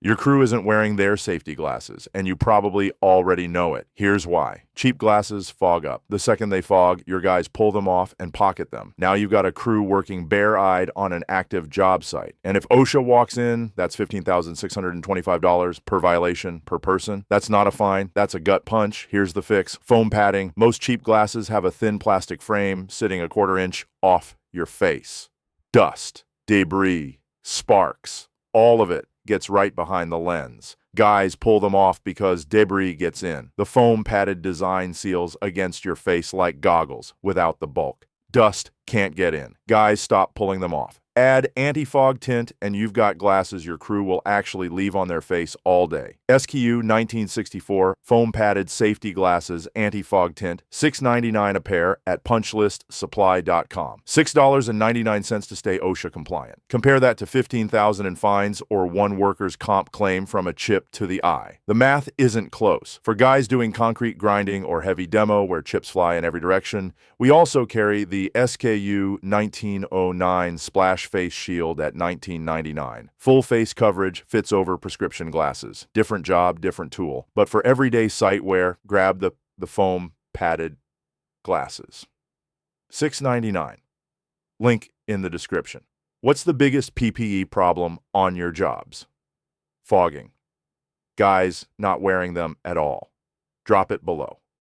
Your crew isn't wearing their safety glasses, and you probably already know it. Here's why. Cheap glasses fog up. The second they fog, your guys pull them off and pocket them. Now you've got a crew working bare-eyed on an active job site. And if OSHA walks in, that's $15,625 per violation per person. That's not a fine. That's a gut punch. Here's the fix. Foam padding. Most cheap glasses have a thin plastic frame sitting a quarter inch off your face. Dust, debris, sparks, all of it gets right behind the lens. Guys pull them off because debris gets in. The foam padded design seals against your face like goggles without the bulk. Dust can't get in. Guys stop pulling them off. Add anti-fog tint and you've got glasses your crew will actually leave on their face all day. SKU 1964 foam padded safety glasses anti-fog tint, $6.99 a pair at punchlistssupply.com. $6.99 to stay OSHA compliant. Compare that to $15,000 in fines or one worker's comp claim from a chip to the eye. The math isn't close. For guys doing concrete grinding or heavy demo where chips fly in every direction, we also carry the SKU 1909 splash face shield at $19.99. Full face coverage fits over prescription glasses. Different job, different tool. But for everyday sight wear, grab the foam padded glasses. $6.99. Link in the description. What's the biggest PPE problem on your jobs? Fogging. Guys not wearing them at all. Drop it below.